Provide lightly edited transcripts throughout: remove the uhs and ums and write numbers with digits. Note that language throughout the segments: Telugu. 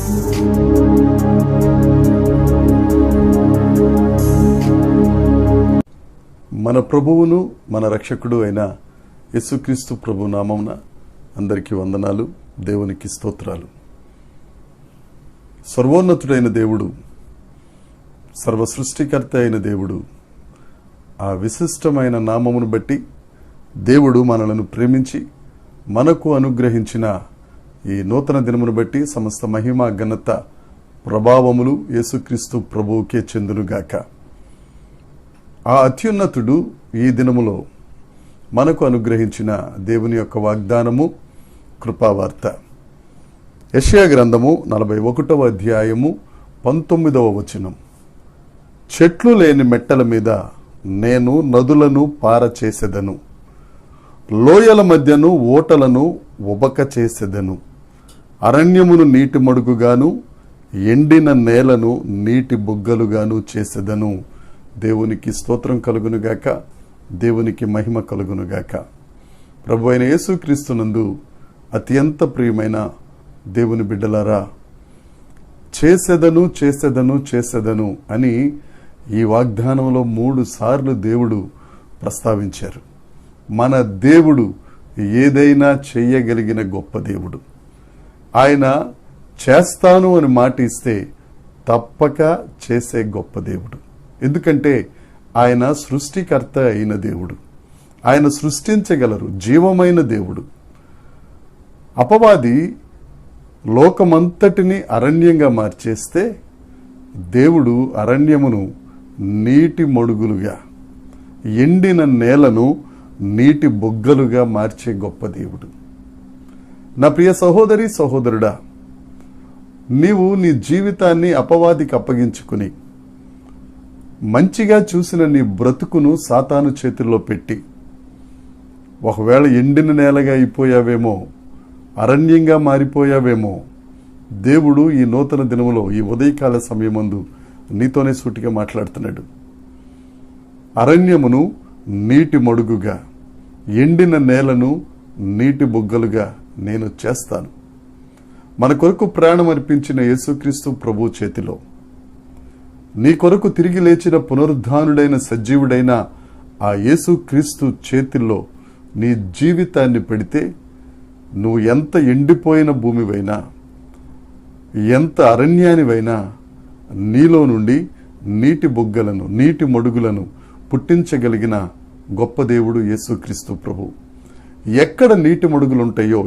మన ప్రభువును మన రక్షకుడు అయిన యేసుక్రీస్తు ప్రభు నామమున అందరికీ వందనాలు, దేవునికి స్తోత్రాలు. సర్వోన్నతుడైన దేవుడు, సర్వ సృష్టికర్త అయిన దేవుడు, ఆ విశిష్టమైన నామమును బట్టి దేవుడు మనలను ప్రేమించి మనకు అనుగ్రహించిన ఈ నూతన దినమును బట్టి సమస్త మహిమ, ఘనత, ప్రభావములు యేసుక్రీస్తు ప్రభువుకే చెందునుగాక. ఆ అత్యున్నతుడు ఈ దినములో మనకు అనుగ్రహించిన దేవుని యొక్క వాగ్దానము, కృపావార్త. యెషయా గ్రంథము 41వ అధ్యాయము 19వ వచనం. చెట్లు లేని మెట్టల మీద నేను నదులను పారచేసెదను, లోయల మధ్యను ఓటలను ఉబక చేసెదను, అరణ్యమును నీటి మడుగుగాను ఎండిన నేలను నీటి బుగ్గలుగాను చేసెదను. దేవునికి స్తోత్రం కలుగునుగాక, దేవునికి మహిమ కలుగునుగాక. ప్రభు అయిన యేసుక్రీస్తునందు అత్యంత ప్రియమైన దేవుని బిడ్డలారా, చేసెదను చేసెదను చేసెదను అని ఈ వాగ్దానంలో 3 సార్లు దేవుడు ప్రస్తావించారు. మన దేవుడు ఏదైనా చెయ్యగలిగిన గొప్ప దేవుడు. ఆయన చేస్తాను అని మాట ఇస్తే తప్పక చేసే గొప్ప దేవుడు. ఎందుకంటే ఆయన సృష్టికర్త అయిన దేవుడు, ఆయన సృష్టించగలరు జీవమైన దేవుడు. అపవాది లోకమంతటిని అరణ్యంగా మార్చేస్తే దేవుడు అరణ్యమును నీటి మడుగులుగా, ఎండిన నేలను నీటి బొగ్గలుగా మార్చే గొప్ప దేవుడు. నా ప్రియ సహోదరి, సహోదరుడా, నీవు నీ జీవితాన్ని అపవాదికి అప్పగించుకుని మంచిగా చూసిన నీ బ్రతుకును సాతాను చేతుల్లో పెట్టి ఒకవేళ ఎండిన నేలగా అయిపోయావేమో, అరణ్యంగా మారిపోయావేమో, దేవుడు ఈ నూతన దినములో ఈ ఉదయకాల సమయమందు నీతోనే సూటిగా మాట్లాడుతున్నాడు. అరణ్యమును నీటి మడుగుగా, ఎండిన నేలను నీటి బుగ్గలుగా నేను చేస్తాను. మన కొరకు ప్రాణం అర్పించిన యేసుక్రీస్తు ప్రభు చేతిలో, నీ కొరకు తిరిగి లేచిన పునరుద్ధానుడైన సజీవుడైన ఆ యేసుక్రీస్తు చేతిలో నీ జీవితాన్ని పెడితే నువ్వు ఎంత ఎండిపోయిన భూమివైనా, ఎంత అరణ్యానివైనా నీలో నుండి నీటి బొగ్గలను, నీటి మడుగులను పుట్టించగలిగిన గొప్ప దేవుడు యేసుక్రీస్తు ప్రభు. ఎక్కడ నీటి మడుగులుంటాయో,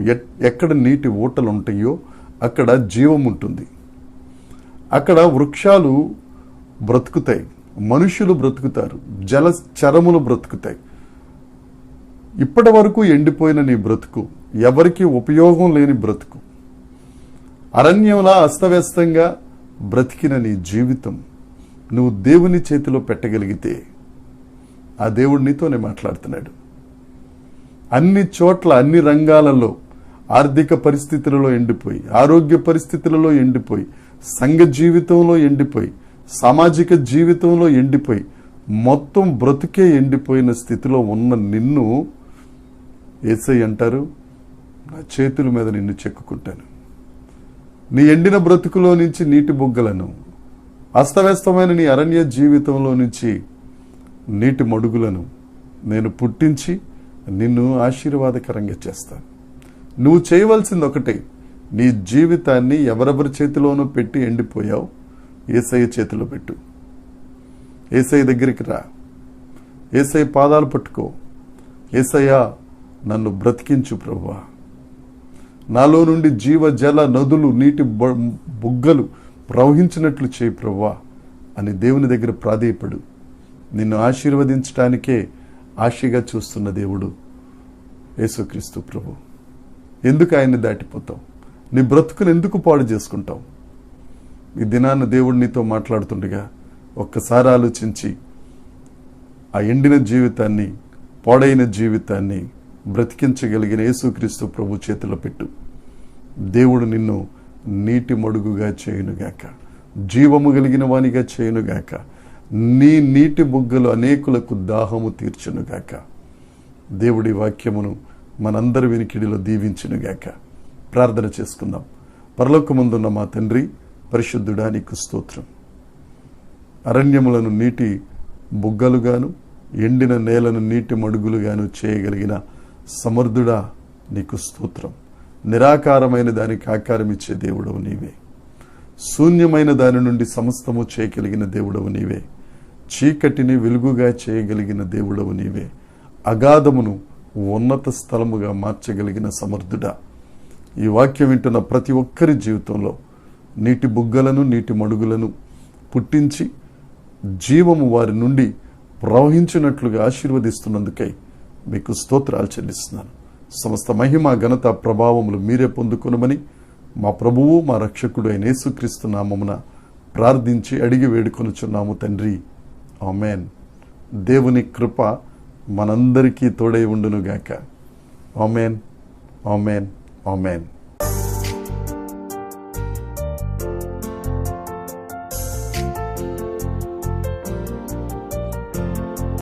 ఎక్కడ నీటి ఊటలుంటాయో అక్కడ జీవం ఉంటుంది. అక్కడ వృక్షాలు బ్రతుకుతాయి, మనుషులు బ్రతుకుతారు, జలచరములు బ్రతుకుతాయి. ఇప్పటి వరకు ఎండిపోయిన నీ బ్రతుకు, ఎవరికి ఉపయోగం లేని బ్రతుకు, అరణ్యంలా అస్తవ్యస్తంగా బ్రతికిన నీ జీవితం నువ్వు దేవుని చేతిలో పెట్టగలిగితే ఆ దేవుడు నీతోనే మాట్లాడుతున్నాడు. అన్ని చోట్ల, అన్ని రంగాలలో, ఆర్థిక పరిస్థితులలో ఎండిపోయి, ఆరోగ్య పరిస్థితులలో ఎండిపోయి, సంఘ జీవితంలో ఎండిపోయి, సామాజిక జీవితంలో ఎండిపోయి, మొత్తం బ్రతుకే ఎండిపోయిన స్థితిలో ఉన్న నిన్ను యేసయ్య అంటారు, నా చేతుల మీద నిన్ను చెక్కుకుంటాను. నీ ఎండిన బ్రతుకులో నుంచి నీటి బుగ్గలను, అస్తవ్యస్తమైన నీ అరణ్య జీవితంలో నుంచి నీటి మడుగులను నేను పుట్టించి నిన్ను ఆశీర్వాదకరంగా చేస్తాను. నువ్వు చేయవలసింది ఒకటే, నీ జీవితాన్ని ఎవరెవరి చేతిలోనూ పెట్టి ఎండిపోయావు, యేసయ్య చేతిలో పెట్టు. యేసయ్య దగ్గరికి రా, యేసయ్య పాదాలు పట్టుకో. యేసయ్య, నన్ను బ్రతికించు ప్రభువా, నాలో నుండి జీవ జల నదులు, నీటి బుగ్గలు ప్రవహించినట్లు చేయి ప్రభువా అని దేవుని దగ్గర ప్రాధేయపడు. నిన్ను ఆశీర్వదించడానికే ఆశగా చూస్తున్న దేవుడు యేసుక్రీస్తు ప్రభు. ఎందుకు ఆయన్ని దాటిపోతావు? నీ బ్రతుకును ఎందుకు పాడు చేసుకుంటావు? ఈ దినాన్న దేవుడు నీతో మాట్లాడుతుండగా ఒక్కసారి ఆలోచించి ఆ ఎండిన జీవితాన్ని, పాడైన జీవితాన్ని బ్రతికించగలిగిన యేసుక్రీస్తు ప్రభు చేతిలో పెట్టు. దేవుడు నిన్ను నీటి మడుగుగా చేయునుగాక, జీవము కలిగిన వానిగా చేయునుగాక. నీ నీటి బుగ్గలు అనేకులకు దాహము తీర్చునుగాక. దేవుడి వాక్యమును మనందరి వినికిడిలో దీవించునుగాక. ప్రార్థన చేసుకుందాం. పరలోకమందున్న మా తండ్రి, పరిశుద్ధుడా, నీకు స్తోత్రం. అరణ్యములను నీటి బుగ్గలుగాను, ఎండిన నేలను నీటి మడుగులుగాను చేయగలిగిన సమర్థుడా, నీకు స్తోత్రం. నిరాకారమైన దానికి ఆకారం ఇచ్చే దేవుడవు నీవే. శూన్యమైన దాని నుండి సమస్తము చేయగలిగిన దేవుడవు నీవే. చీకటిని వెలుగుగా చేయగలిగిన దేవుడవు నీవే. అగాధమును ఉన్నత స్థలముగా మార్చగలిగిన సమర్థుడా, ఈ వాక్యం వింటున్న ప్రతి ఒక్కరి జీవితంలో నీటి బుగ్గలను, నీటి మడుగులను పుట్టించి జీవము వారి నుండి ప్రవహించినట్లుగా ఆశీర్వదిస్తున్నందుకై మీకు స్తోత్రాలు చెల్లిస్తున్నాను. సమస్త మహిమ, ఘనత, ప్రభావములు మీరే పొందుకొనమని మా ప్రభువు, మా రక్షకుడు అయిన యేసుక్రీస్తు నామమున ప్రార్థించి అడిగి వేడుకొనుచున్నాము తండ్రి. ఆమెన్. దేవుని కృప మనందరికీ తోడై ఉండునుగాక. Amen, amen, amen.